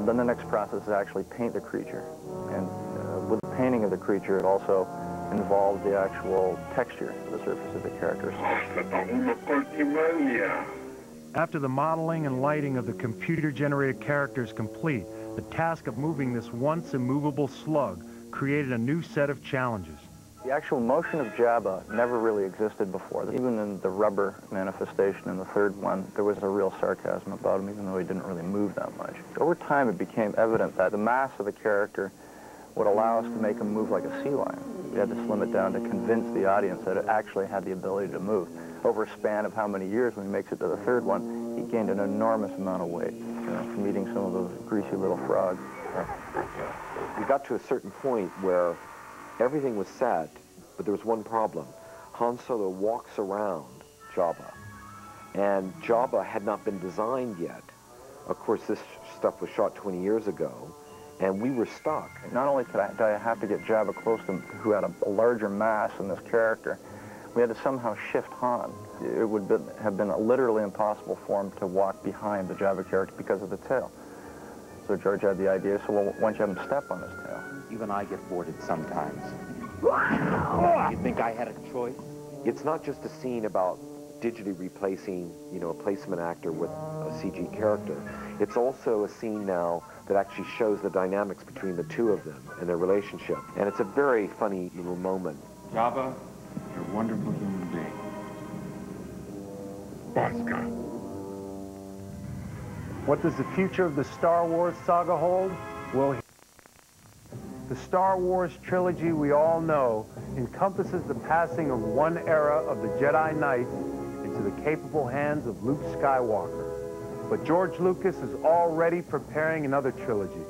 Then the next process is actually paint the creature. And with the painting of the creature, it also involves the actual texture of the surface of the characters. After the modeling and lighting of the computer-generated character is complete, the task of moving this once immovable slug created a new set of challenges. The actual motion of Jabba never really existed before. Even in the rubber manifestation in the third one, there was a real sarcasm about him, even though he didn't really move that much. Over time, it became evident that the mass of the character would allow us to make him move like a sea lion. We had to slim it down to convince the audience that it actually had the ability to move. Over a span of how many years, when he makes it to the third one, he gained an enormous amount of weight, from eating some of those greasy little frogs. We got to a certain point where everything was set, but there was one problem. Han Solo walks around Jabba, and Jabba had not been designed yet. Of course, this stuff was shot 20 years ago, and we were stuck. Not only did I have to get Jabba close to him, who had a larger mass in this character, we had to somehow shift Han. It would have been literally impossible for him to walk behind the Jabba character because of the tail. So George had the idea, so well, why don't you have him step on his tail? Even I get bored sometimes. You think I had a choice? It's not just a scene about digitally replacing, a placement actor with a CG character. It's also a scene now that actually shows the dynamics between the two of them and their relationship. And it's a very funny little moment. Jabba, you're a wonderful human being. Bosca. What does the future of the Star Wars saga hold? Well, the Star Wars trilogy we all know encompasses the passing of one era of the Jedi Knights into the capable hands of Luke Skywalker. But George Lucas is already preparing another trilogy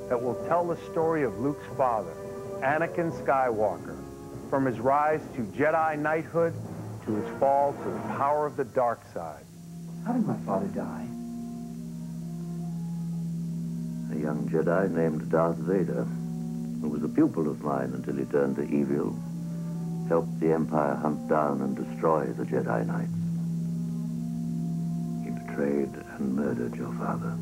that will tell the story of Luke's father, Anakin Skywalker, from his rise to Jedi knighthood to his fall to the power of the dark side. How did my father die? A young Jedi named Darth Vader, who was a pupil of mine until he turned to evil, helped the Empire hunt down and destroy the Jedi Knights. He betrayed and murdered your father.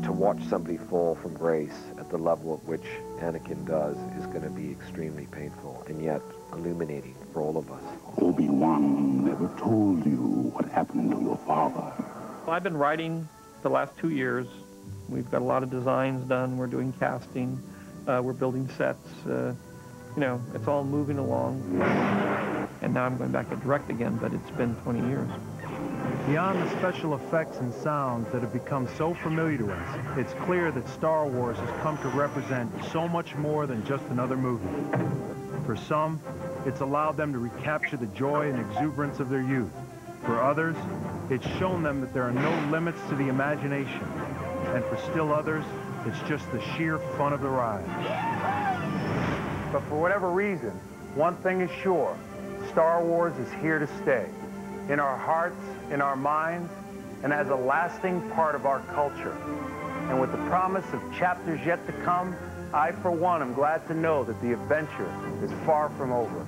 To watch somebody fall from grace at the level at which Anakin does is going to be extremely painful and yet illuminating for all of us. Obi-Wan never told you what happened to your father. Well, I've been writing the last 2 years. We've got a lot of designs done. We're doing casting. We're building sets. It's all moving along. And now I'm going back to direct again, but it's been 20 years. Beyond the special effects and sounds that have become so familiar to us, it's clear that Star Wars has come to represent so much more than just another movie. For some, it's allowed them to recapture the joy and exuberance of their youth. For others, it's shown them that there are no limits to the imagination. And for still others, it's just the sheer fun of the ride. But for whatever reason, one thing is sure, Star Wars is here to stay. In our hearts, in our minds, and as a lasting part of our culture. And with the promise of chapters yet to come, I, for one, am glad to know that the adventure is far from over.